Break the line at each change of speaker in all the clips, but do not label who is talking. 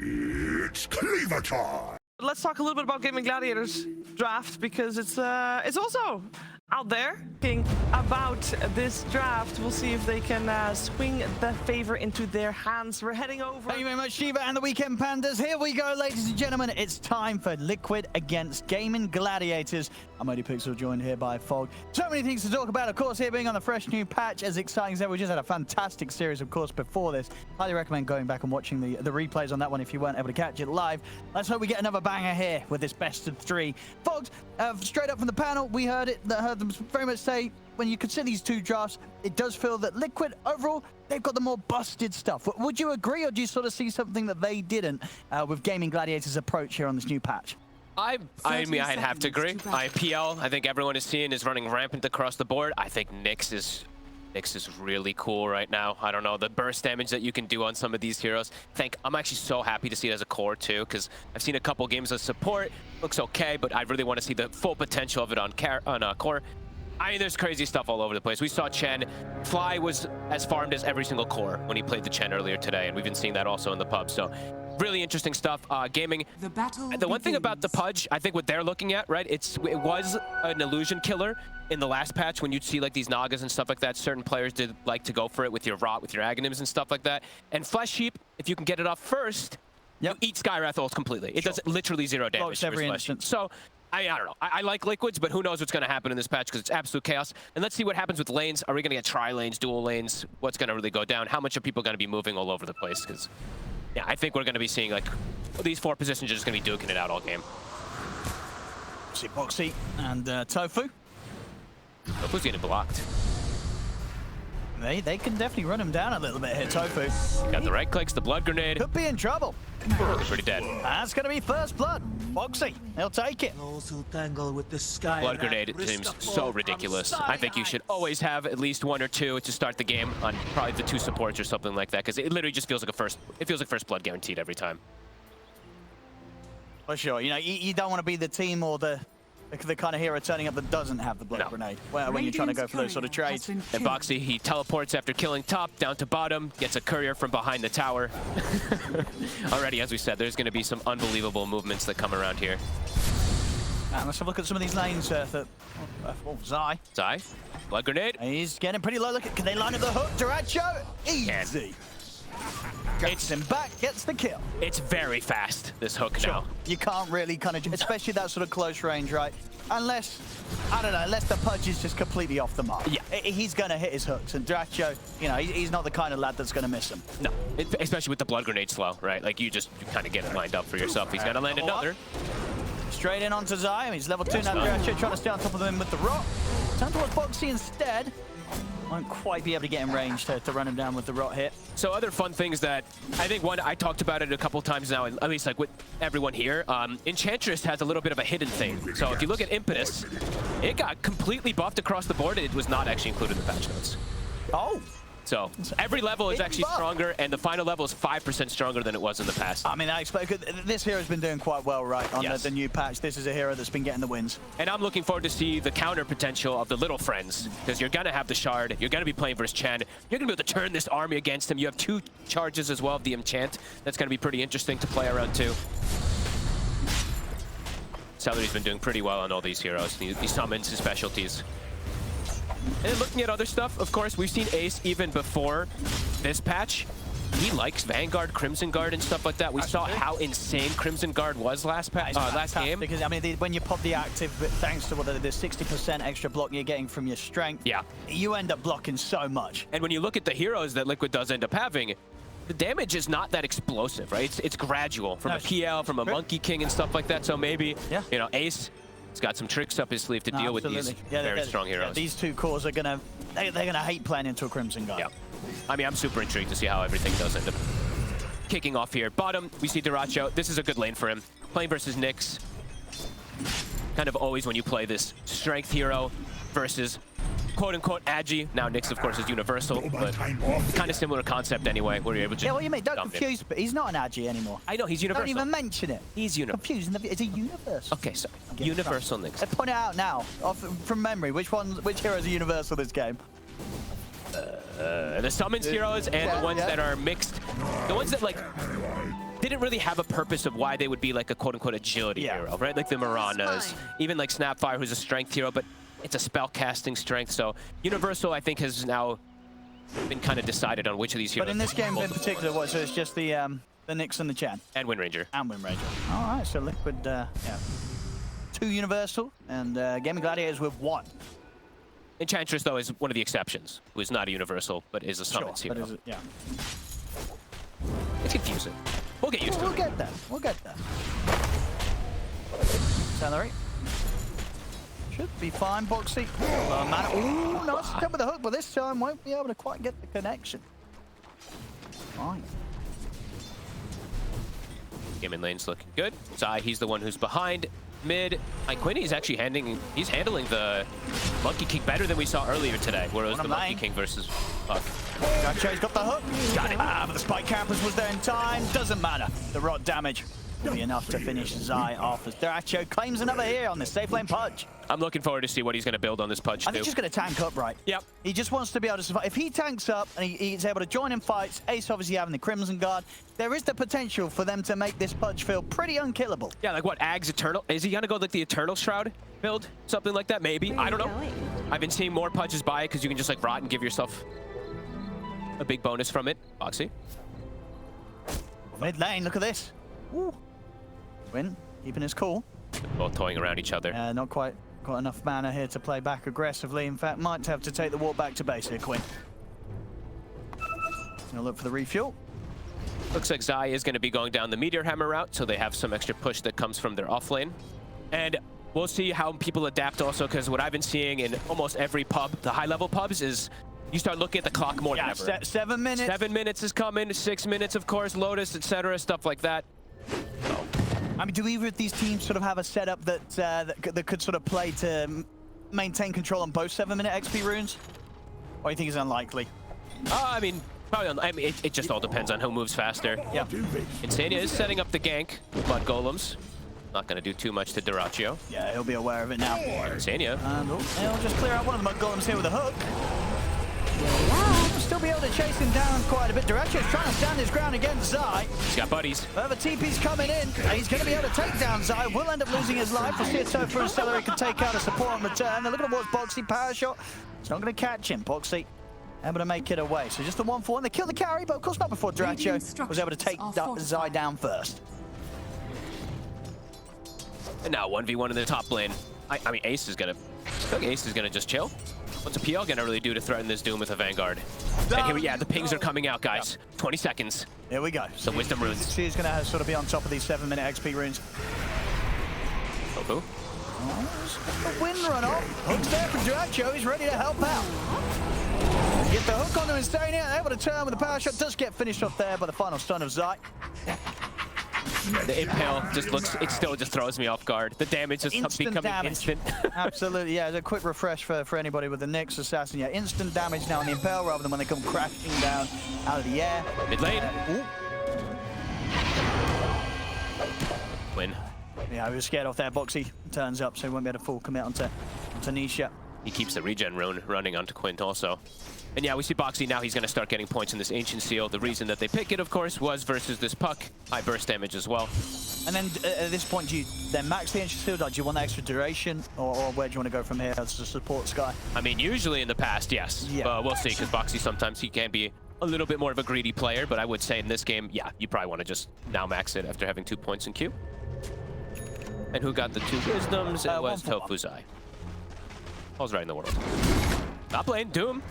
It's cleaver time!
Let's talk a little bit about Gaming Gladiators draft, because it's also out there thinking about this draft. We'll see if they can swing the favor into their hands. We're heading over.
Thank you very much, Shiva and the Weekend Pandas. Here we go, ladies and gentlemen. It's time for Liquid against Gaimin Gladiators. I'm ODPixel, joined here by Fog. So many things to talk about, of course, here being on the fresh new patch. As exciting as ever, we just had a fantastic series, of course, before this. Highly recommend going back and watching the replays on that one if you weren't able to catch it live. Let's hope we get another banger here with this best of three. Fogs, straight up from the panel, we heard them very much say, when you consider these two drafts, it does feel that Liquid, overall, they've got the more busted stuff. Would you agree, or do you sort of see something that they didn't with Gaming Gladiators' approach here on this new patch?
I mean, I'd have to agree. IPL, I think everyone is seeing, is running rampant across the board. I think Nyx is really cool right now. I don't know, the burst damage that you can do on some of these heroes. I'm actually so happy to see it as a core too, because I've seen a couple games of support. Looks okay, but I really want to see the full potential of it on core. I mean, there's crazy stuff all over the place. We saw Chen. Fly was as farmed as every single core when he played the Chen earlier today, and we've been seeing that also in the pub. So really interesting stuff. Gaming. The one thing about the Pudge, I think what they're looking at, right? It was an illusion killer in the last patch when you'd see like these Nagas and stuff like that. Certain players did like to go for it with your Rot, with your Aghanims and stuff like that. And Flesh Heap, if you can get it off first, you eat Skywrath ults completely. It does literally 0 damage to every instance. So I don't know. I like liquids, but who knows what's going to happen in this patch because it's absolute chaos. And let's see what happens with lanes. Are we going to get tri-lanes, dual lanes? What's going to really go down? How much are people going to be moving all over the place? Because yeah, I think we're going to be seeing like these 4 positions are just going to be duking it out all game.
See Boxi and tOfu.
tOfu's getting blocked.
They can definitely run him down a little bit here, tOfu.
Got the right clicks, the blood grenade.
Could be in trouble.
Looking pretty dead.
That's going to be first blood. Boxi, he'll take it.
Blood grenade seems so ridiculous. I think you should always have at least 1 or 2 to start the game on probably the 2 supports or something like that, because it literally just feels like first blood guaranteed every time.
For sure. You know, you don't want to be the team or the kind of hero turning up that doesn't have the blood grenade when you're trying to go for those sort of trades.
And Boxi, he teleports after killing top down to bottom, gets a courier from behind the tower. Already, as we said, there's going to be some unbelievable movements that come around here.
Let's have a look at some of these lanes. Zai.
Zai, blood grenade.
He's getting pretty low. Look, can they line up the hook? dyracho, easy. Gets him back, gets the kill.
It's very fast, this hook now.
You can't really kind of, especially that sort of close range, right? Unless, I don't know, unless the Pudge is just completely off the mark. Yeah. He's going to hit his hooks. And dyracho, you know, he's not the kind of lad that's going to miss them.
No, especially with the blood grenade slow, right? Like, you kind of get it lined up for yourself. He's going to land another.
Straight in onto Zai. He's level 2 now. dyracho trying to stay on top of him with the Rot. Turn towards Boxi instead. Won't quite be able to get in range to run him down with the Rot hit.
So other fun things that I think, one, I talked about it a couple times now, at least like with everyone here. Enchantress has a little bit of a hidden thing. So if you look at Impetus, it got completely buffed across the board. It was not actually included in the patch notes.
Oh.
So every level is actually stronger, and the final level is 5% stronger than it was in the past.
I mean, I expect this hero's been doing quite well, right, on the new patch. This is a hero that's been getting the wins.
And I'm looking forward to see the counter potential of the little friends, because you're going to have the Shard, you're going to be playing versus Chen, you're going to be able to turn this army against him. You have 2 charges as well of the Enchant. That's going to be pretty interesting to play around too. Seleri's been doing pretty well on all these heroes. He summons his specialties. And then looking at other stuff, of course, we've seen Ace even before this patch. He likes Vanguard, Crimson Guard, and stuff like that. We saw how insane Crimson Guard was last game.
Because, I mean, when you pop the active, thanks to the 60% extra block you're getting from your strength, you end up blocking so much.
And when you look at the heroes that Liquid does end up having, the damage is not that explosive, right? It's gradual from a PL, from a Monkey King, and stuff like that. So maybe, you know, Ace has got some tricks up his sleeve to deal with these very strong heroes.
Yeah, these 2 cores are they're gonna hate playing into a Crimson Guard.
Yeah. I mean, I'm super intrigued to see how everything does end up kicking off here. Bottom, we see dyracho. This is a good lane for him. Playing versus Nyx. Kind of always when you play this strength hero versus quote-unquote agi. Now Nyx, of course, is universal, but kind of similar concept anyway, where you're able to
what you mean? Don't confuse, but he's not an agi anymore.
I know, he's universal.
Don't even mention it.
He's universal.
Confusing. It's a universal.
Okay, so universal Nyx.
Let's point it out now, from memory. Which heroes are universal this game?
The summons heroes and the ones that are mixed. The ones that, like, didn't really have a purpose of why they would be like a quote-unquote agility hero, right? Like the Miranas, even like Snapfire, who's a strength hero, but it's a spell casting strength. So Universal, I think, has now been kind of decided on which of these heroes.
But in this game in particular, what? So it's just the Nyx and the Chan.
And Wind Ranger.
And Wind Ranger. All right, so Liquid, yeah. 2 Universal, and Gaimin Gladiators with 1.
Enchantress, though, is one of the exceptions, who is not a Universal, but is a summons hero.
Yeah.
It's confusing. We'll get used to it.
We'll get there. We'll get there. Seleri. Should be fine, Boxi. Ooh, nice attempt with the hook, but this time won't be able to quite get the connection. Fine.
Gaimin lane's looking good. Zai, he's the one who's behind. Mid, Quinn, he's actually handling the Monkey King better than we saw earlier today, where it was the Monkey King versus Puck.
Dyracho's got the hook. Got him. But the Spike Campus was there in time. Doesn't matter. The rot damage will be enough to finish Zai off as Dyracho claims another here on the safe lane Pudge.
I'm looking forward to see what he's going to build on this Pudge,
I think he's just going to tank up, right?
Yep.
He just wants to be able to survive. If he tanks up and he's able to join in fights, Ace obviously having the Crimson Guard, there is the potential for them to make this Pudge feel pretty unkillable.
Yeah, like what, Ag's Eternal? Is he going to go like the Eternal Shroud build? Something like that, maybe? I don't know. I've been seeing more Pudges buy it because you can just like rot and give yourself a big bonus from it. Boxi.
Mid lane, look at this. Ooh. Quinn, keeping his cool.
Both toying around each other.
Not quite got enough mana here to play back aggressively. In fact, might have to take the walk back to base here, Quinn. Gonna look for the refuel.
Looks like Zai is going to be going down the Meteor Hammer route, so they have some extra push that comes from their off lane. And we'll see how people adapt also, because what I've been seeing in almost every pub, the high-level pubs, is you start looking at the clock more than ever.
7 minutes.
7 minutes is coming, 6 minutes, of course, Lotus, etc., stuff like that. So.
I mean, do either of these teams sort of have a setup that that could sort of play to maintain control on both 7-minute XP runes? Or you think it's unlikely?
I mean, probably. I mean, it just all depends on who moves faster.
Yeah.
Insania is setting up the gank. Mud Golems. Not going to do too much to dyracho.
Yeah, he'll be aware of it now.
Insania.
And he'll just clear out one of the Mud Golems here with a hook. He'll still be able to chase him down quite a bit. Dyracho's trying to stand his ground against Zai.
He's got buddies.
But the TP's coming in, and he's going to be able to take down Zai. Will end up losing his life. We'll see if tOfu and Seleri can take out a support on return. They're looking towards Boxi. Power shot. It's not going to catch him. Boxi able to make it away. So just the 1-for-1. They kill the carry, but of course not before Dyracho was able to take Zai down first.
And now 1v1 in the top lane. I mean, Ace is going to just chill. What's a PL going to really do to threaten this Doom with a Vanguard? And here, the pings are coming out, guys. 20 seconds.
Here we go.
The Wisdom runes.
She's going to sort of be on top of these 7-minute XP runes.
tOfu.
The wind run off. Hook's there from Dyracho. He's ready to help out. Get the hook onto Insania. Able to turn with the power shot. Does get finished off there by the final stun of Zai.
The impale just looks, it still just throws me off guard. The damage is becoming instant.
Absolutely, yeah. It's a quick refresh for anybody with the Nyx Assassin. Yeah, instant damage now on the impale rather than when they come crashing down out of the air.
Mid lane. Win.
Yeah, we were scared off there. Boxi turns up, so he won't be able to full commit onto Nisha.
He keeps the regen rune running onto Quinn also. And yeah, we see Boxi now. He's going to start getting points in this Ancient Seal. The reason that they pick it, of course, was versus this Puck. High burst damage as well.
And then at this point, do you then max the Ancient Seal? Do you want the extra duration? Or where do you want to go from here as a support Sky?
I mean, usually in the past, yes.
Yeah.
But we'll see, because Boxi sometimes he can be a little bit more of a greedy player. But I would say in this game, yeah, you probably want to just now max it after having 2 points in queue. And who got the 2 wisdoms? It was tOfu Zai. All's right in the world. Top lane, Doom.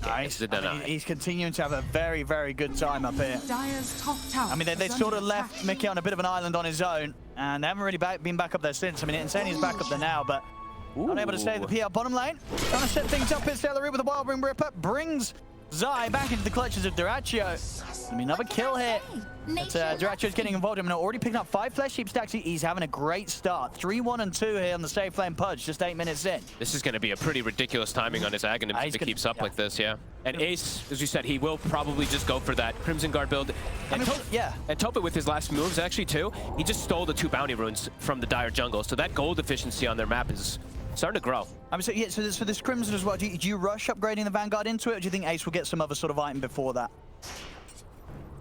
Nice. He's continuing to have a very, very good time up here. I mean, they sort of left Mickey on a bit of an island on his own, and they haven't really been back up there since. I mean, Insania's back up there now, but unable to stay at the PL bottom lane. Trying to set things up here. Seleri with a Wild Ring Ripper brings Zai back into the clutches of dyracho. I mean, another kill here. But dyracho's getting involved. I mean, already picking up 5 Flesh Heap stacks. He's having a great start. 3-1 and 2 here on the safe lane Pudge, just 8 minutes in.
This is going to be a pretty ridiculous timing on his Aghanim if it keeps up like this, yeah. And Ace, as you said, he will probably just go for that Crimson Guard build. And and tOfu with his last moves, actually, too, he just stole the 2 bounty runes from the Dire Jungle. So that gold efficiency on their map is starting to grow.
I mean, so yeah, so this Crimson as well, do you rush upgrading the Vanguard into it, or do you think Ace will get some other sort of item before that?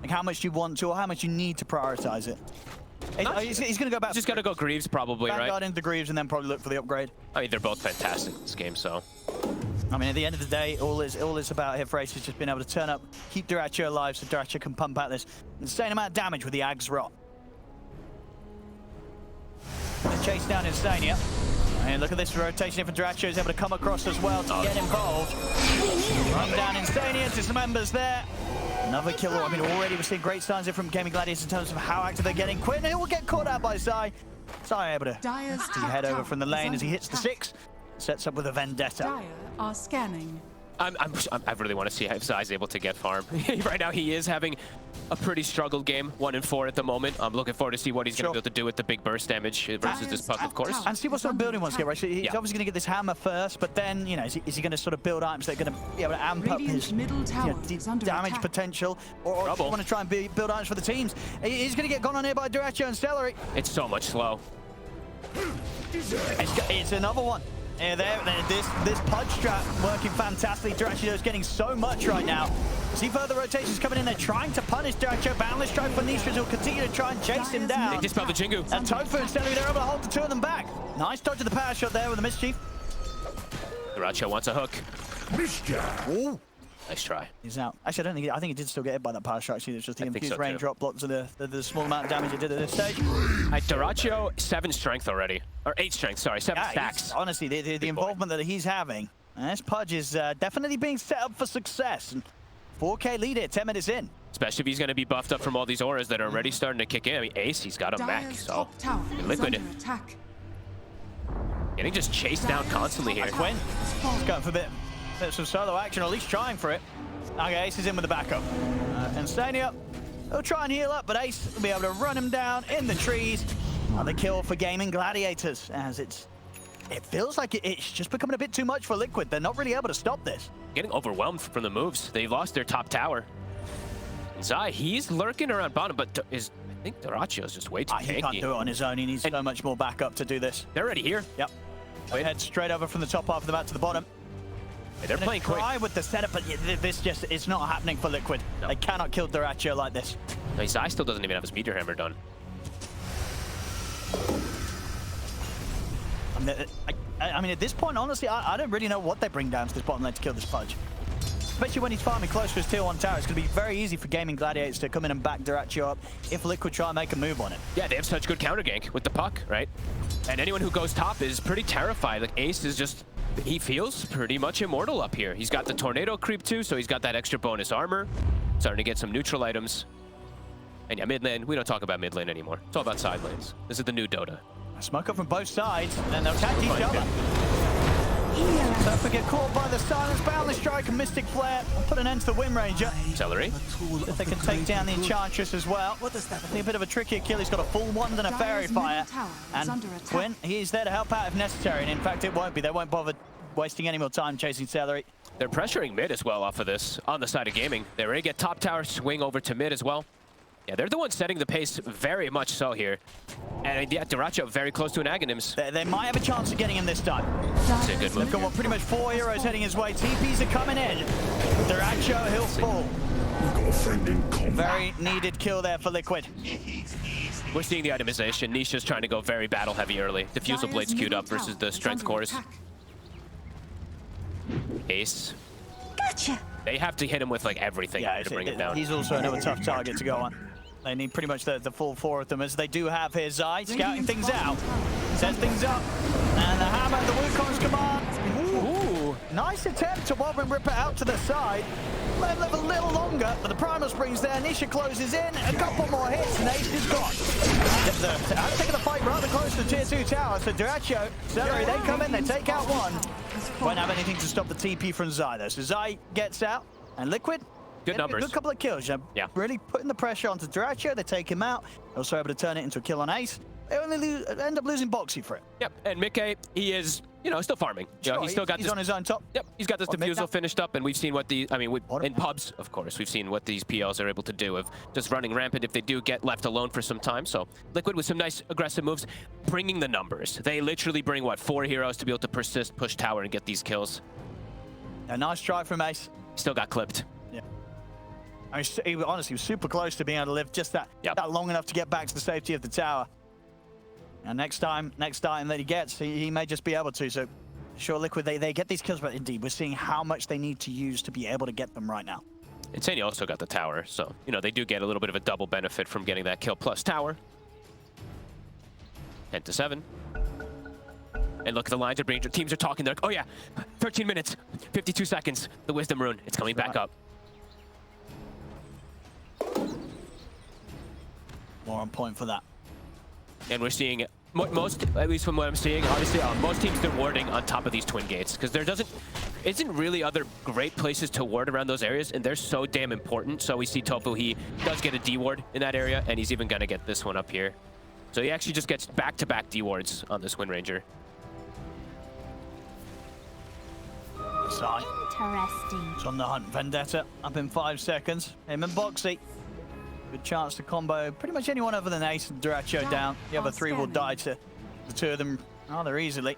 Like how much you want to or how much you need to prioritize it? He's going to go back.
Just got to go Greaves probably, right?
Vanguard into Greaves and then probably look for the upgrade.
I mean, they're both fantastic in this game, so.
I mean, at the end of the day, all it's about here for Ace is just being able to turn up, keep dyracho alive so dyracho can pump out this insane amount of damage with the Ag's Rot. They chase down Insania. And look at this rotation here for dyracho. He's able to come across as well to get involved. Run down Insania, dismembers there. Another kill. I mean, already we're seeing great signs here from Gaming Gladiators in terms of how active they're getting. Quinn, he will get caught out by Zai. Zai able to head over from the lane as he hits the 6. Sets up with a vendetta.
Dire are scanning.
I really want to see if Zai's able to get farm. Right now, he is having a pretty struggled game, 1-4 at the moment. I'm looking forward to see what he's going to be able to do with the big burst damage versus this puck, of course.
And see what sort of building wants to get, right? So he's obviously going to get this hammer first, but then, you know, is he going to sort of build items that are going to be able to amp up his damage potential? Or do you want to try and build items for the teams? He's going to get gone on here by dyracho and Seleri.
It's so much slow.
It's another one. Yeah, this Pudge strat working fantastically. dyracho is getting so much right now. See further rotations coming in. They're trying to punish dyracho. Boundless strike for Nisha, who'll continue to try and chase him down.
They dispelled the Jingu.
And tOfu and Seleri, they're able to hold the two of them back. Nice dodge of the power shot there with the mischief.
dyracho wants a hook.
Ooh.
Nice try.
He's out. Actually, I think he did still get hit by that power strike. It's just the infused range drop blocks of the small amount of damage it did at this stage.
dyracho, 7 strength already. Or 8 strength, sorry, 7 stacks.
Honestly, the involvement that he's having, and this Pudge is definitely being set up for success. And 4K lead here, 10 minutes in.
Especially if he's going to be buffed up from all these auras that are already starting to kick in. I mean, Ace, he's got a mech, so Liquid. Getting just chased down constantly here.
Quinn, he's going for a bit of some solo action, or at least trying for it. Okay, Ace is in with the backup. Insania, he'll try and heal up, but Ace will be able to run him down in the trees. Another kill for Gaming Gladiators, as it feels like it's just becoming a bit too much for Liquid. They're not really able to stop this.
Getting overwhelmed from the moves. They lost their top tower. Zai, he's lurking around bottom, but I think dyracho is just way too tanky.
He can't do it on his own. He needs so much more backup to do this.
They're already here.
Yep. They head straight over from the top half of the map to the bottom.
They're playing quick.
Try with the setup, but this just it's not happening for Liquid. No. They cannot kill dyracho like this.
No, Zai still doesn't even have his meteor hammer done.
I mean, at this point, honestly, I don't really know what they bring down to this bottom lane to kill this Pudge. Especially when he's farming close to his tier 1 tower. It's going to be very easy for Gaming Gladiators to come in and back dyracho up if Liquid try and make a move on it.
Yeah, they have such good counter gank with the puck, right? And anyone who goes top is pretty terrified. Like, Ace is just... He feels pretty much immortal up here. He's got the tornado creep too, so he's got that extra bonus armor. Starting to get some neutral items. And yeah, mid lane, we don't talk about mid lane anymore. It's all about side lanes. This is the new Dota.
Smoke up from both sides, and they'll catch each other. Don't forget, caught by the silence, boundless strike and mystic flare. I'll put an end to the Wind Ranger.
Seleri.
If they can take down the Enchantress as well. A bit of a trickier kill. He's got a full wand and a fairy fire. And Quinn, he's there to help out if necessary. And in fact, it won't be. They won't bother wasting any more time chasing Seleri.
They're pressuring mid as well off of this on the side of Gaming. They're ready to get top tower, swing over to mid as well. Yeah, they're the ones setting the pace very much so here. And yeah, dyracho very close to an Aghanims.
They might have a chance of getting him this time.
That's a good move.
Got what, pretty much 4 heroes heading his way. TPs are coming in. dyracho, he'll fall. Very needed kill there for Liquid.
We're seeing the itemization. Nisha's trying to go very battle heavy early. Diffusal blades queued up versus the strength cores. Ace.
Gotcha.
They have to hit him with like everything to bring him down.
He's also another tough target to go on. They need pretty much the full 4 of them, as they do have his Zai scouting things out. Sets things up. And the hammer, the Wukong's command. Ooh. Nice attempt to Wobbin Ripper out to the side. Let him live a little longer, but the Primal Springs there. Nisha closes in. A couple more hits, and Ace is gone. I'm taking the fight rather close to tier 2 tower. So dyracho, Seleri, they come in, they take out one. Won't have anything to stop the TP from Zai, though. So Zai gets out, and Liquid,
good numbers.
A good couple of kills. Yeah. Really putting the pressure onto dyracho. They take him out. Also able to turn it into a kill on Ace. They only end up losing Boxi for it.
Yep, and Mickey, he is, still farming.
Sure,
he's still got
he's
this,
on his own top.
Yep, he's got this diffusal finished up, and we've seen what the, in pubs, of course, we've seen what these PLs are able to do of just running rampant if they do get left alone for some time. So Liquid with some nice aggressive moves, bringing the numbers. They literally bring, 4 heroes to be able to persist, push tower, and get these kills.
A nice try from Ace.
Still got clipped.
Yeah. I mean, he honestly was super close to being able to live just that long enough to get back to the safety of the tower. And next time that he gets, he may just be able to. So, sure, Liquid, they get these kills, but indeed, we're seeing how much they need to use to be able to get them right now.
Insania also got the tower, so, you know, they do get a little bit of a double benefit from getting that kill plus tower. 10-7. And look, the lines are being, teams are talking, they're like, oh yeah, 13 minutes, 52 seconds, the Wisdom Rune, it's coming back up.
More on point for that.
And we're seeing most, at least from what I'm seeing, obviously, most teams they're warding on top of these twin gates because there isn't really other great places to ward around those areas, and they're so damn important. So we see tOfu, he does get a D ward in that area, and he's even gonna get this one up here. So he actually just gets back-to-back D wards on this Wind Ranger.
Interesting.
It's on the hunt. Vendetta up in 5 seconds. Him and Boxi. Good chance to combo pretty much anyone other than Ace and dyracho down. The other three will die to the two of them rather easily.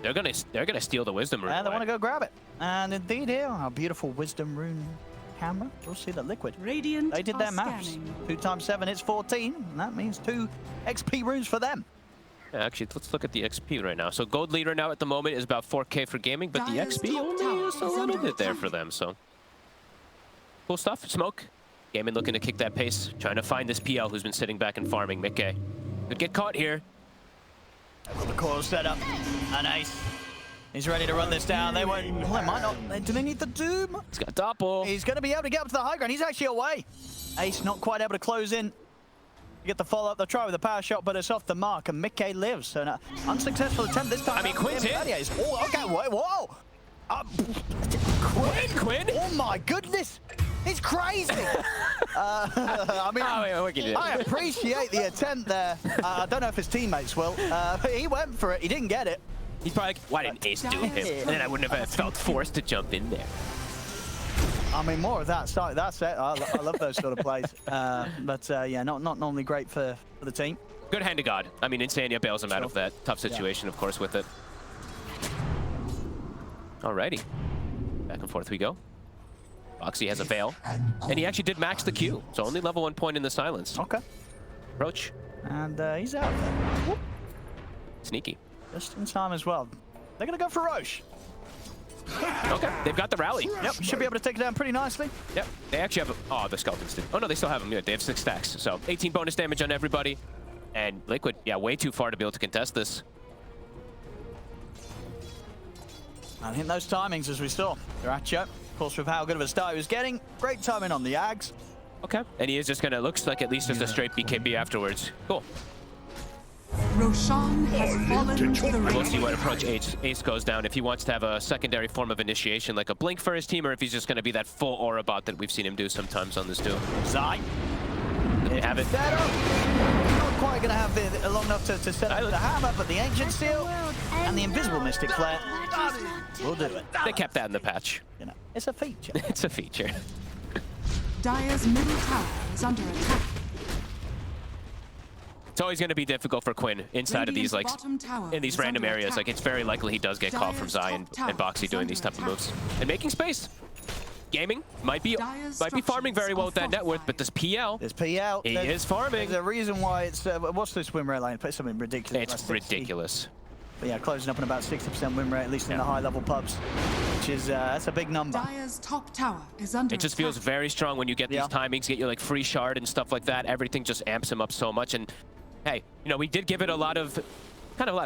They're gonna steal the Wisdom Rune.
And they want to go grab it. And indeed here, our beautiful Wisdom Rune camera. You'll see that Liquid.
Radiant
They did their maths. 2 times 7 is 14. And that means 2 XP runes for them.
Yeah, actually, let's look at the XP right now. So gold leader now at the moment is about 4K for gaming, but the XP only is a little bit there for them, so. Cool stuff. Smoke. Gaimin looking to kick that pace, trying to find this PL who's been sitting back and farming. A.K.A. could get caught here.
The coil set up. And Ace. He's ready to run this down. They won't. Well, they might not. Do they need the Doom?
He's got Doppel.
He's going to be able to get up to the high ground. He's actually away. Ace not quite able to close in. Get the follow-up. They'll try with a power shot, but it's off the mark, and A.K.A. lives. So an unsuccessful attempt this time.
I mean, Quinn's in.
Oh, okay, whoa.
Quinn?
Oh my goodness. It's crazy. I mean, I appreciate the attempt there. I don't know if his teammates will. But he went for it. He didn't get it.
He's probably like, why didn't Ace do him? And then I wouldn't have felt forced to jump in there.
I mean, more of that. That's it. I love those sort of plays. Yeah, not normally great for the team.
Good hand to God. I mean, Insania bails him out of that tough situation, of course, with it. Alrighty. Back and forth we go. Boxi has a veil. And he actually did max the Q. So only level 1 point in the silence.
Okay.
Approach.
And he's out there. Whoop.
Sneaky.
Just in time as well. They're going to go for Roche.
Okay, they've got the rally.
Yep, should be able to take it down pretty nicely.
Yep, they actually have the Skeletons did. Oh no, they still have them. Yeah, they have 6 stacks. So 18 bonus damage on everybody. And Liquid, yeah, way too far to be able to contest this.
And hitting those timings as we saw. dyracho, of course, with how good of a start he was getting. Great timing on the Ags.
Okay, and he is just gonna, looks like at least just a straight BKB afterwards. Cool.
Roshan has fallen to the
We'll see what approach Ace goes down. If he wants to have a secondary form of initiation, like a blink for his team, or if he's just gonna be that full aura bot that we've seen him do sometimes on this duo.
Zai.
They have it.
Not quite gonna have it long enough to set up the hammer, but the Ancient Seal and the Invisible Mystic Flare will do it.
They kept that in the patch.
You know, it's a feature.
It's a feature.
Dire's middle tower is under attack.
It's always going to be difficult for Quinn inside of these, like, in these random areas. Like, it's very likely he does get caught from Zai and Boxi doing these type of moves. And making space. Gaming might be farming very well with that net worth, but this PL,
There's PL.
he is farming.
There's a reason why it's, what's this win rate line? It's something ridiculous.
It's ridiculous.
But yeah, closing up on about 60% win rate, at least in the high level pubs, which is, that's a big number.
Dire's top tower is under
It just feels very strong when you get these timings, get your, like, free shard and stuff like that. Everything just amps him up so much. And hey, you know, we did give it a lot of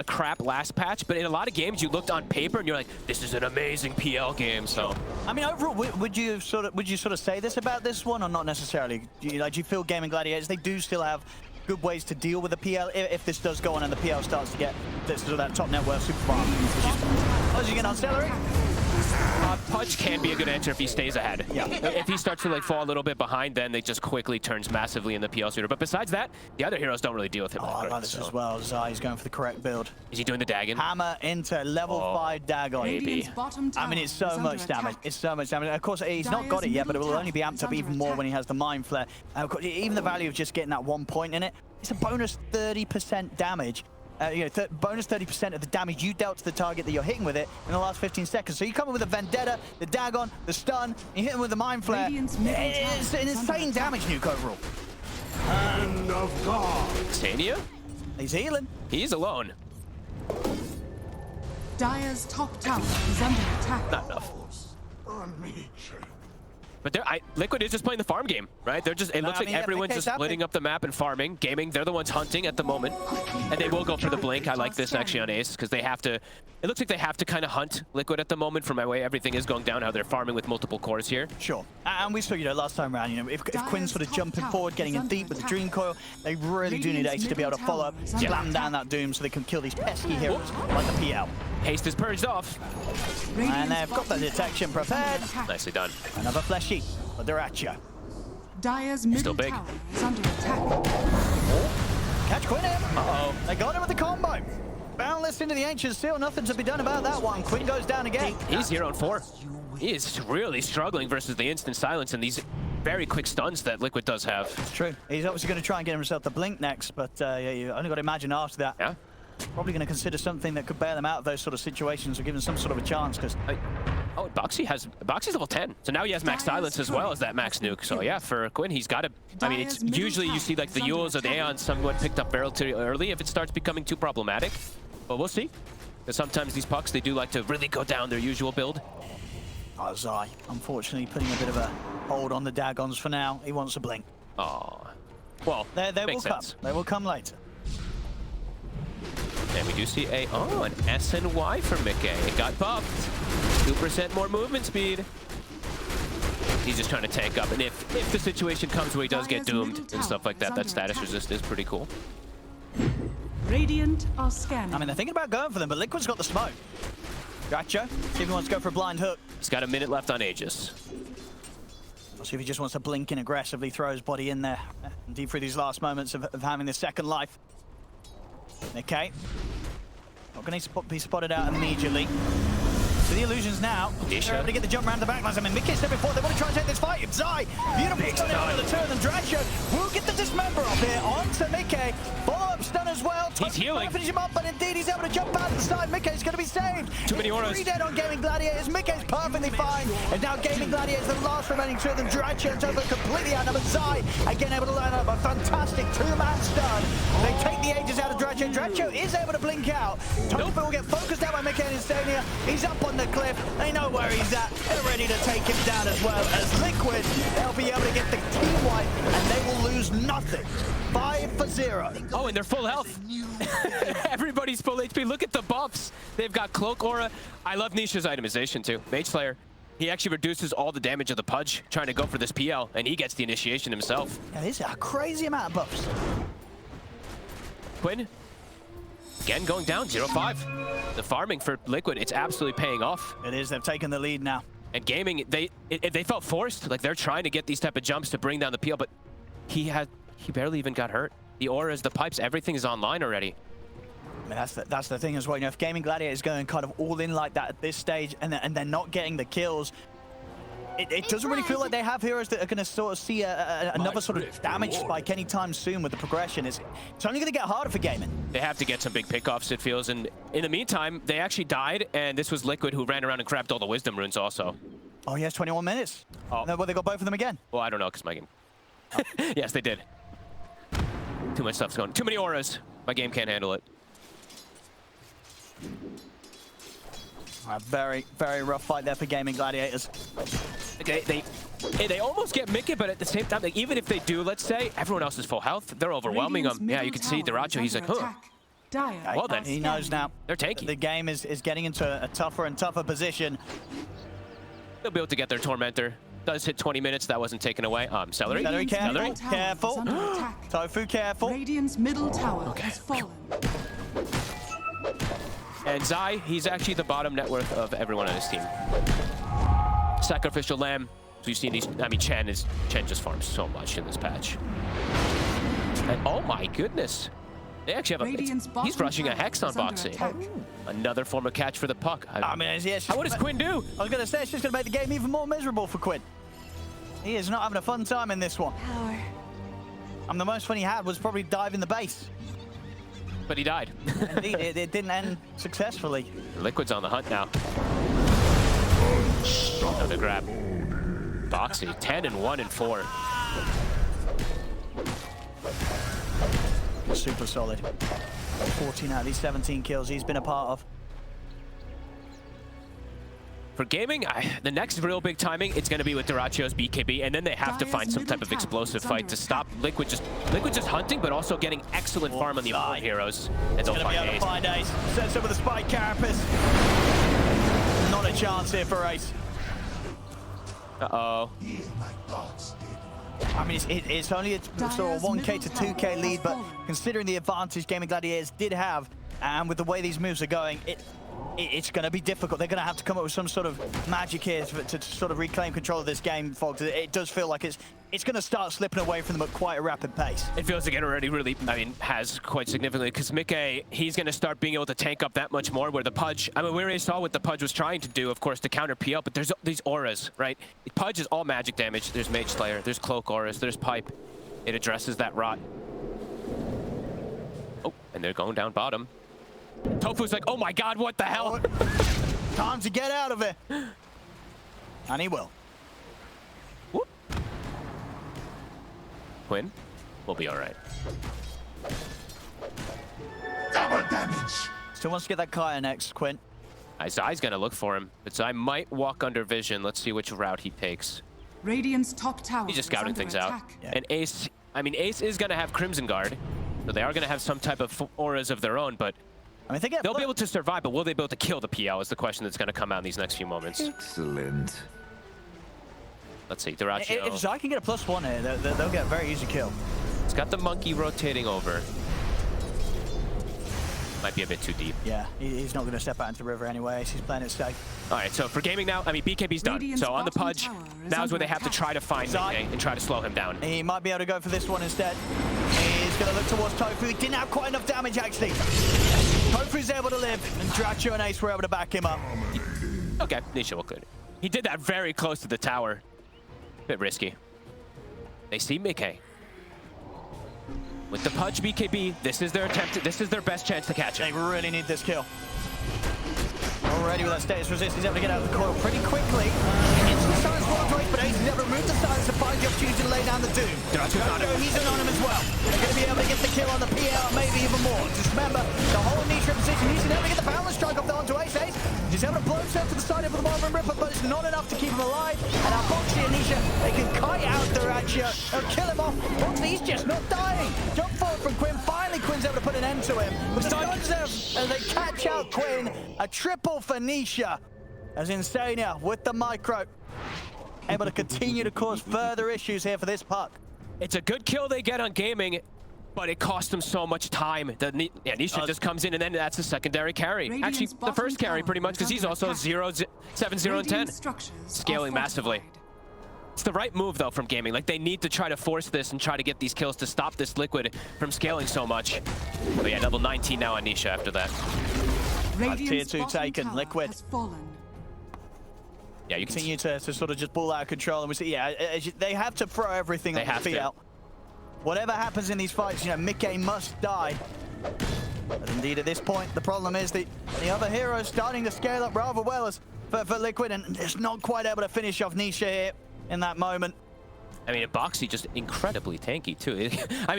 crap last patch, but in a lot of games you looked on paper and you're like, this is an amazing PL game. So
I mean, overall, would you sort of say this about this one, or not necessarily? Do you feel Gaimin Gladiators, they do still have good ways to deal with the PL if this does go on and the PL starts to get this sort of that top net worth super far? What is he getting on Seleri?
Pudge can be a good answer if he stays ahead.
Yeah.
If he starts to, like, fall a little bit behind, then they just quickly turns massively in the PL suitor. But besides that, the other heroes don't really deal with him.
I like this as well. Zai's going for the correct build.
Is he doing the Dagon?
Hammer into level 5 Dagon.
Maybe.
I mean, it's so much damage. It's so much damage. Of course, he's not got it yet, but it will only be amped up even more when he has the Mind Flare. Of course, even the value of just getting that 1 point in it, it's a bonus 30% damage bonus 30% of the damage you dealt to the target that you're hitting with it in the last 15 seconds. So you come in with a Vendetta, the Dagon, the stun, you hit him with the Mind Flare. It's an insane damage nuke overall.
Hand of God.
Insania?
He's healing.
He's alone.
Dire's top tower is under attack.
Not enough.
On me.
But Liquid is just playing the farm game, right? They're just. It looks like everyone's just splitting up the map and farming. Gaming, they're the ones hunting at the moment, and they will go for the blink. I like this actually on Ace because they have to. It looks like they have to kind of hunt Liquid at the moment. From my way, everything is going down. How they're farming with multiple cores here.
Sure, and we saw, last time around, if Quinn's sort of jumping forward, getting in deep with the Dream Coil, they really do need Ace to be able to follow up, slam down that Doom, so they can kill these pesky heroes like the PL.
Haste is purged off.
And they've got the detection prepared.
Nicely done.
Another fleshy. A dyracho.
Dire's middle
Still big.
tower is under attack.
Catch Quinn in.
Uh-oh.
They got him with the combo. Boundless into the Ancient Seal. Nothing to be done about that one. Quinn goes down again.
He's 0-4. He is really struggling versus the instant silence and these very quick stuns that Liquid does have.
It's true. He's obviously going to try and get himself the blink next, but yeah, you only got to imagine after that.
Yeah.
Probably going to consider something that could bail them out of those sort of situations or give them some sort of a chance, because...
Oh, Boxi's level 10, so now he has max silence as well as that max nuke. So yeah, for Quinn, he's got to. I mean, it's usually you see like the Yules or the Aeons somewhat picked up barrel too early if it starts becoming too problematic. But we'll see, because sometimes these pucks they do like to really go down their usual build.
Oh, Zai, unfortunately, putting a bit of a hold on the Dagons for now. He wants a blink.
Oh, well,
they will
makes
come.
sense.
They will come later.
And we do see an SNY for A.K.A. It got buffed. 2% more movement speed. He's just trying to tank up. And if the situation comes where he does get doomed and stuff like that, that status resist is pretty cool.
Radiant are scanning.
I mean, they're thinking about going for them, but Liquid's got the smoke. Dyracho, see if he wants to go for a blind hook.
He's got a minute left on Aegis.
We'll see if he just wants to blink in aggressively, throw his body in there. Deep through these last moments of having this second life. Okay. Not going to be spotted out immediately. So the illusions now.
Nisha.
They're able to get the jump around the backlines. I mean, Mickey said before, they want to try and take this fight. It's Zai. Beautiful stun into the turn. And dyracho will get the dismember off here onto Mickey. Follow-up stun as well.
He's healing.
Finish him up, but indeed he's able to jump out to the side. Mickey's going to be saved.
Too many auras.
3 dead on Gaming Gladiators. Mickey's perfectly fine. And now Gaming Gladiators, the last remaining two of them. dyracho and tOfu completely outnumbered. Zai again able to line up a fantastic 2-man stun. They take the Aegis out of dyracho. dyracho is able to blink out. tOfu will get focused out by Mickey and Insania. He's up on the cliff. They know where he's at. They're ready to take him down as well as Liquid. They'll be able to get the team wipe and they will lose nothing. 5-0.
Oh, and they're full health. Everybody's full HP. Look at the buffs. They've got Cloak Aura. I love Nisha's itemization too. Mage Slayer. He actually reduces all the damage of the Pudge trying to go for this PL, and he gets the initiation himself.
Yeah, this is a crazy amount of buffs.
Quinn, again going down, 0-5. The farming for Liquid, it's absolutely paying off.
It is. They've taken the lead now.
And Gaming, they felt forced. Like they're trying to get these type of jumps to bring down the PL, but he barely even got hurt. The auras, the pipes, everything is online already.
I mean, that's the thing as well. If Gaming Gladiator is going kind of all in like that at this stage, and they're not getting the kills, it doesn't really feel like they have heroes that are going to sort of see another sort of damage spike anytime soon with the progression. It's only going to get harder for Gaimin.
They have to get some big pickoffs, it feels. And in the meantime, they actually died, and this was Liquid who ran around and grabbed all the Wisdom runes also.
Oh, yes, 21 minutes.
Oh.
Well, they got both of them again.
Well, I don't know, because my game... Yes, they did. Too much stuff's going. Too many auras. My game can't handle it.
A very, very rough fight there for Gaming Gladiators.
Okay, they almost get Mickey, but at the same time, like, even if they do, let's say, everyone else is full health, they're overwhelming them. Yeah, you can see dyracho, he's like, huh. Well then.
He knows now.
They're tanky.
The game is getting into a tougher and tougher position.
They'll be able to get their Tormentor. Does hit 20 minutes, that wasn't taken away. Seleri.
Seleri, careful. tOfu, careful.
Radiant's middle tower has fallen.
And Zai, he's actually the bottom net worth of everyone on his team. Sacrificial Lamb. So you've seen these, I mean, Chen just farms so much in this patch. And oh my goodness. They actually have he's rushing a Hex on Boxi. Another form of catch for the puck.
I mean, yes.
What does Quinn do?
I was going to say, it's just going to make the game even more miserable for Quinn. He is not having a fun time in this one.
Power.
And the most fun he had was probably diving the base.
but he died.
Indeed, it didn't end successfully.
Liquid's on the hunt now. Another grab. Boxi, 10 and 1 and 4.
Super solid. 14 out of these 17 kills he's been a part of.
For gaming, the next real big timing, it's going to be with dyracho's BKB, and then they have to find some type of explosive fight to stop Liquid just hunting, but also getting excellent farm on the other heroes. And they'll
find Ace. Sets up with the spike carapace. Not a chance here for Ace.
Uh-oh.
I mean, it's only a sort of 1K to 2K lead, but considering the advantage Gaimin Gladiators did have, and with the way these moves are going, it's going to be difficult. They're going to have to come up with some sort of magic here to sort of reclaim control of this game, folks. It does feel like it's going to start slipping away from them at quite a rapid pace.
It feels like it already really, has quite significantly, because A.K.A, he's going to start being able to tank up that much more, where the Pudge, we already saw what the Pudge was trying to do, of course, to counter PL, but there's these auras, right? Pudge is all magic damage. There's Mage Slayer, there's Cloak auras, there's Pipe. It addresses that rot. Oh, and they're going down bottom. tOfu's like, oh my god, what the hell?
Time to get out of it. And he will.
Whoop. Quinn will be all right.
Double damage.
Still wants to get that Kaya next, Quinn.
Zai's gonna look for him, but Zai might walk under vision. Let's see which route he takes.
Radiant's top tower.
He's just scouting things out. Yeah. And Ace, Ace is gonna have Crimson Guard, so they are gonna have some type of auras of their own, but they'll be able to survive, but will they be able to kill the PL is the question that's going to come out in these next few moments.
Excellent.
Let's see, dyracho.
If Zai can get a +1 here, they'll get a very easy kill.
It's got the monkey rotating over. Might be a bit too deep.
Yeah, he's not going to step out into the river anyway. He's playing it safe.
All right, so for gaming now, BKB's done. So on the Pudge, now's where they have to try to find Zai and try to slow him down.
He might be able to go for this one instead. He's going to look towards tOfu. He didn't have quite enough damage, actually. tOfu's able to live, and dyracho and Ace were able to back him up.
Okay, Nisha will good. He did that very close to the tower. Bit risky. They see A.K.A. With the Pudge BKB, this is their attempt. This is their best chance to catch him.
They really need this kill. Already with that status resist, he's able to get out of the coil pretty quickly. Into the silence race, but Ace is able to remove the silence and find the opportunity to lay down the doom. He's on him as well. They're going to be able to get the kill on the PL, maybe even more. Just remember, the whole Nisha position, he's able to get the balance strike off the onto Ace. He's able to blow himself to the side of the bottom ripper, but it's not enough to keep him alive. And our Boxi and Nisha, they can kite out dyracho. They'll kill him off. Boxi, he's just not dying. Jump forward from Quinn. Finally, Quinn's able to put an end to him. But the stuns as they catch out Quinn. A triple for Nisha. As Insania with the micro. Able to continue to cause further issues here for this puck.
It's a good kill they get on gaming, but it cost them so much time. Nisha just comes in, and then that's a secondary carry. Actually, the first carry pretty much, because he's also 0, 7, 0, and 10. Scaling massively. It's the right move, though, from gaming. Like, they need to try to force this and try to get these kills to stop this Liquid from scaling so much. But yeah, level 19 now on Nisha after that.
Tier 2 taken, Liquid.
Yeah, you can
continue to sort of just ball out of control, and we see, yeah, they have to throw everything on the field. Whatever happens in these fights, A.K.A must die. But indeed, at this point, the problem is the other heroes starting to scale up rather well as for Liquid, and just not quite able to finish off Nisha here in that moment.
Boxi just incredibly tanky, too.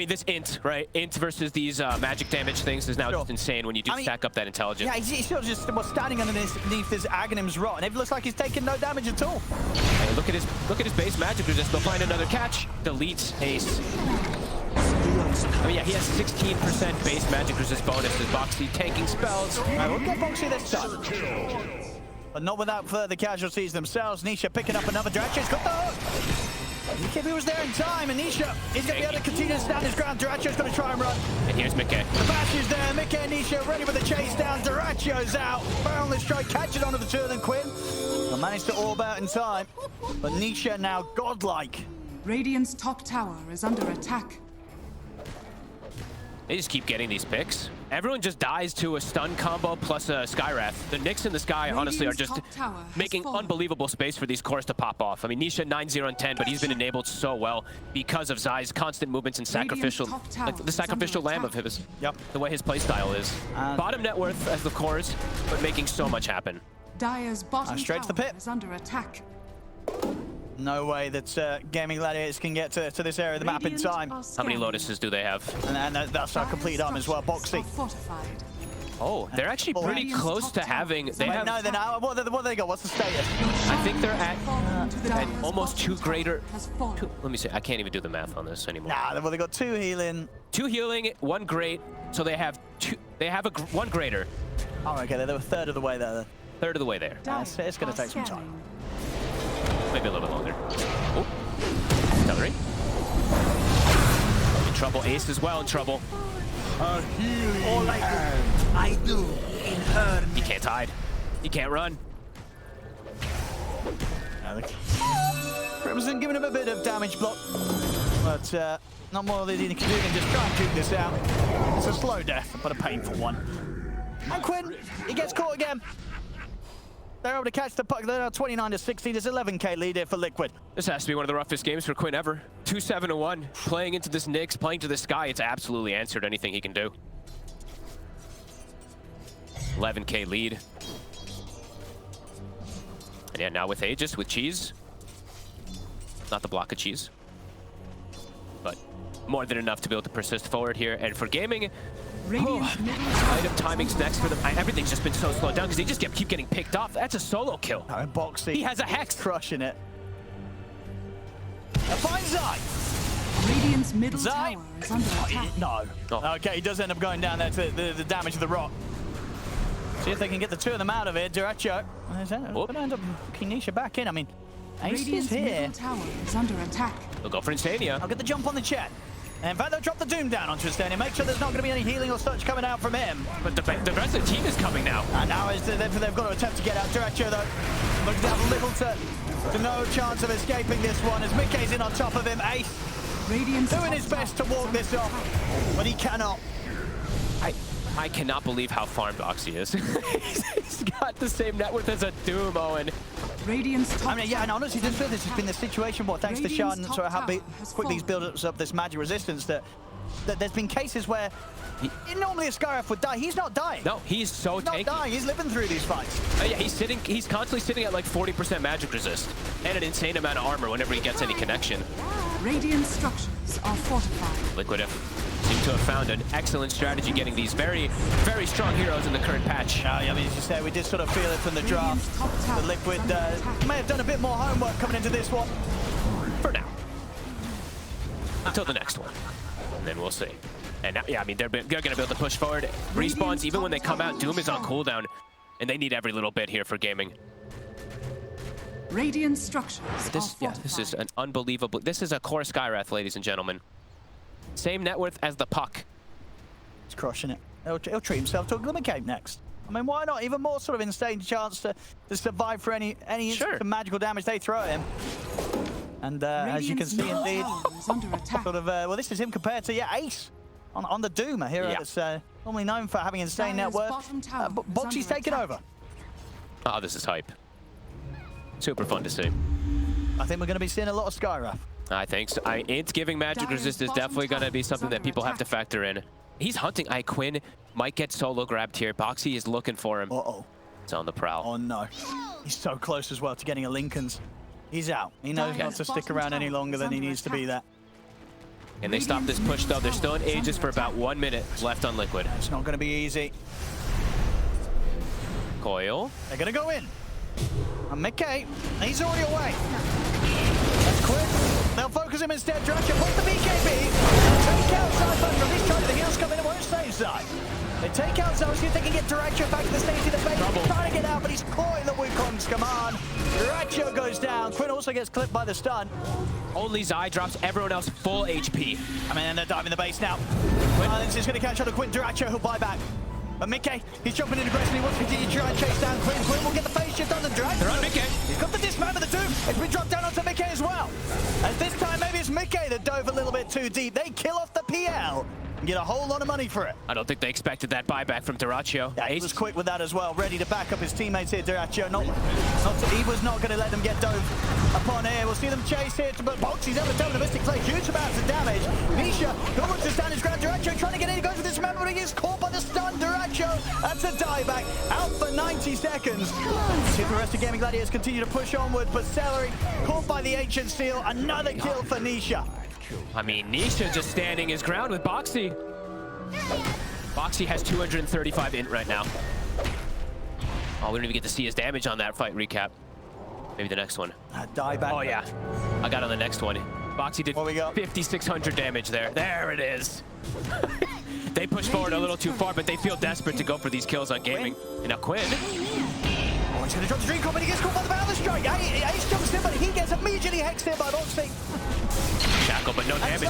This int, right? Int versus these magic damage things is now just insane when you do stack up that intelligence.
Yeah, he's still just standing underneath his Aghanim's rot, and it looks like he's taking no damage at all.
Hey, look at his base magic resist. They'll find another catch. Deletes Ace. Yeah, he has 16% base magic resist bonus as Boxi taking spells.
All right, we'll get Boxi this time. But not without further casualties themselves. Nisha picking up another dyracho's got the hook. BKB was there in time, and Nisha is going to be able to continue to stand his ground. dyracho's going to try and run.
And here's A.K.A.
The bash is there. A.K.A and Nisha ready with the chase down. dyracho's out. Boundless strike catches onto the two of them. Quinn will manage to orb out in time. But Nisha now godlike.
Radiant's top tower is under attack.
They just keep getting these picks. Everyone just dies to a stun combo plus a Skywrath. The Nyx in the sky, honestly, are just making unbelievable space for these cores to pop off. I mean, Nisha 9-0 and 10, but he's been enabled so well because of Zai's constant movements and sacrificial, like the sacrificial lamb of his, the way his playstyle is. Bottom net worth as the cores, but making so much happen.
Dire's bottom
straight to the
tower
pit.
is under attack.
No way that Gaming Gladiators can get to this area of the map in time.
How many Lotuses do they have?
And that's our complete arm as well, Boxi.
Oh, they're actually pretty close to having... They have,
no, they're now. What do they got? What's the status?
I think they're at almost 2 greater... let me see. I can't even do the math on this anymore.
Nah, well, they got 2 healing.
2 healing, 1 great. So they have 2... They have 1 greater.
Oh, okay. They're a third of the way there.
Third of the way there.
It's going to take some time.
Maybe a little bit longer. Oh, Seleri. In trouble. Ace as well in trouble.
All I do in her.
He can't hide. He can't run.
Crimson giving him a bit of damage block, but not more than he can do than just try and juke this out. It's a slow death, but a painful one. And Quinn, he gets caught again. They're able to catch the puck. They're now 29-16. There's 11k lead here for Liquid.
This has to be one of the roughest games for Quinn ever. 2-7-1. Playing into this Nyx, playing to the sky. It's absolutely answered anything he can do. 11k lead. And yeah, now with Aegis, with Cheese. Not the block of cheese. But more than enough to be able to persist forward here. And for Gaming, item timing's next for them. Everything's just been so slowed down because they just keep getting picked off. That's a solo kill.
Oh, Boxi.
He has a Hex.
Crushing it. Finds Zai.
Radiant's middle
Zai.
tower is under attack.
No.
Oh.
Okay, he does end up going down there to the damage of the rock. See if they can get the 2 of them out of it. Dyracho. Going to end up kicking Nisha back in. I mean, Ace is
Radiant's
here.
middle tower is under attack.
They'll go for Insania.
I'll get the jump on the chat. And in fact, they'll drop the Doom down onto Insania. Make sure there's not going to be any healing or such coming out from him.
But the rest of the team is coming now.
And now they've got to attempt to get out. Dyracho, though, looks to have little to no chance of escaping this one as Mickey's in on top of him. Ace
Radiant's
doing his best to walk this off, but he cannot.
I cannot believe how farmed Boxi is. He's got the same net worth as a Doom, Owen.
Radiant's top
I mean, yeah, and honestly, this has been the situation, thanks to Shard and sort of how quick these build-ups of this magic resistance, that there's been cases where normally a Skywrath would die. He's not dying.
No, he's so tanky.
He's not dying. He's living through these fights.
Yeah, he's constantly sitting at like 40% magic resist and an insane amount of armor whenever he gets any connection.
Radiant structures are fortified.
Liquid seem to have found an excellent strategy getting these very, very strong heroes in the current patch.
I mean, as you say, we did sort of feel it from the draft. The Liquid may have done a bit more homework coming into this one.
For now. Until the next one. And then we'll see. And now, yeah, I mean, they're going to be able to push forward. Respawns, even when they come out, Doom is on cooldown. And they need every little bit here for Gaming.
Radiant structures
This is an unbelievable... This is a core Skywrath, ladies and gentlemen. Same net worth as the puck.
He's crushing it. He'll treat himself to a Glimmer Cape next. I mean, why not? Even more sort of insane chance to survive for any sort of magical damage they throw at him. And as you can see, indeed, sort of, well, this is him compared to, Ace on the Doom, a hero that's normally known for having insane net worth. Boxi's taken over.
Oh, this is hype. Super fun to see.
I think we're going to be seeing a lot of Skywrath.
I think so. It's giving magic resist is definitely going to be something that people have to factor in. He's hunting. Quinn might get solo grabbed here. Boxi is looking for him.
Uh-oh.
It's on the prowl.
Oh, no. He's so close as well to getting a Lincoln's. He's out. He knows not to stick around any longer than he needs to be there.
And they stop this push, though. They're still in Aegis for about 1 minute left on Liquid.
It's not going to be easy.
Coil.
They're going to go in. And Mickey, he's already away. That's Quinn. They'll focus him instead. Dyracho puts the BKB. Take out Zai from this side. The heals come in and won't save Zai. They take out Zai, see if they can get Dyracho back to the stage of the base. He's trying to get out, but he's caught in the Wukong's command. Dyracho goes down. Quinn also gets clipped by the stun.
Only Zai drops everyone else full HP.
I mean, and they're diving the base now. This is going to catch on to Quinn. Dyracho, who'll buy back. But Mickey, he's jumping in aggressively. He wants to continue to try and chase down Quinn. Quinn will get the phase shift on the drag.
They're on Mickey.
He's got the dismount of the Doom. It's been dropped down onto Mickey as well. And this time, maybe it's Mickey that dove a little bit too deep. They kill off the PL. and get a whole lot of money for it.
I don't think they expected that buyback from dyracho.
Yeah, he was quick with that as well, ready to back up his teammates here. dyracho, he was not going to let them get dove upon here. We'll see them chase here, but Boxi's ever done the Mystic play, huge amounts of damage. Nisha, who wants to stand his ground? dyracho trying to get in, he goes with this remember, but he gets caught by the stun. dyracho, that's a dieback, out for 90 seconds. See if the rest of Gaming Gladiators continue to push onward, but Seleri caught by the Ancient Steel, another kill for Nisha.
I mean, Nisha just standing his ground with Boxi. Boxi has 235 int right now. Oh, we don't even get to see his damage on that fight recap. Maybe the next one.
Dieback.
Oh, yeah. I got on the next one. Boxi did 5,600 damage there. There it is. They push forward a little too far, but they feel desperate to go for these kills on Gaming. And now Quinn.
Oh, he's going to drop the Dream Comp, but he gets caught by the Balance Strike. Ace jumps in, but he gets immediately hexed in by Boxi.
Shackle, but no damage.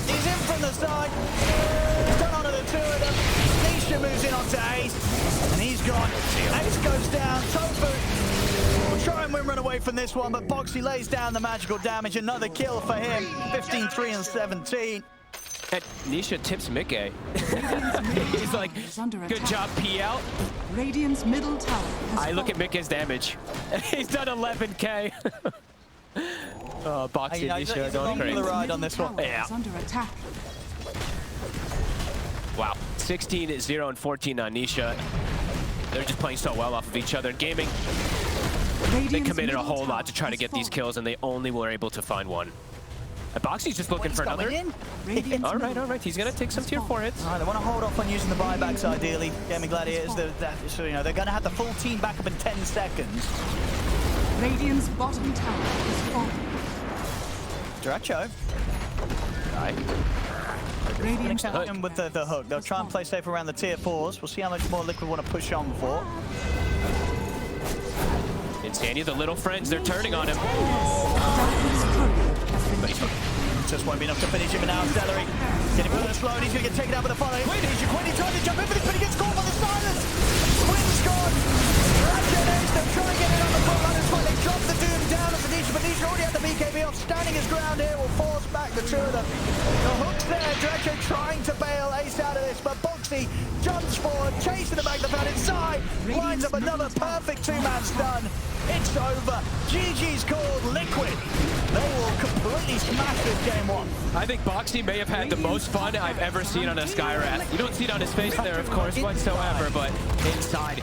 He's in from the side. He's done onto the two of them. Nisha moves in onto Ace, and he's gone. Ace goes down. tOfu will try and run away from this one, but Boxi lays down the magical damage. Another kill for him. 15, 3, and 17.
And Nisha tips Mickey. He's like, good job, PL.
Radiant's middle tower has
I look at
fallen.
Mickey's damage. He's done 11k. Oh, Boxi and Nisha going crazy.
The ride on this one.
Yeah.
Under attack.
Wow. 16, 0, and 14 on Nisha. They're just playing so well off of each other. Gaming, they committed a whole lot to try to get these kills, and they only were able to find one. And Boxi's just looking for another. All right. He's going to take some tier 4 hits.
All right, they want to hold off on using the buybacks, ideally. Gaming Gladiators, they're going to have the full team back up in 10 seconds.
Radiant's bottom tower is falling.
dyracho.
Radiant's
Hit him with the hook. They'll try and play safe around the tier 4s. We'll see how much more Liquid want to push on for.
Insania, the little friends, they're turning on him.
Just won't be enough to finish him, and now Seleri getting further slow, and he's going to get taken out with a follow. Quinn trying to jump in, but he gets caught by the silence. Quinn's gone. dyracho and Ace, they're trying to get in on the front line as well. They drop the Doom down as Nisha, but Nisha already had the BKB off. Standing his ground here will force back the two of them. The hook's there. dyracho trying to bail Ace out of this, but Boxi jumps forward, chasing the back the fan inside, lines up another perfect two-man stun. It's over. GG's called. Liquid, they will completely smash this game one.
I think Boxi may have had the most fun I've ever seen on a Skywrath. You don't see it on his face there, of course, whatsoever, but inside,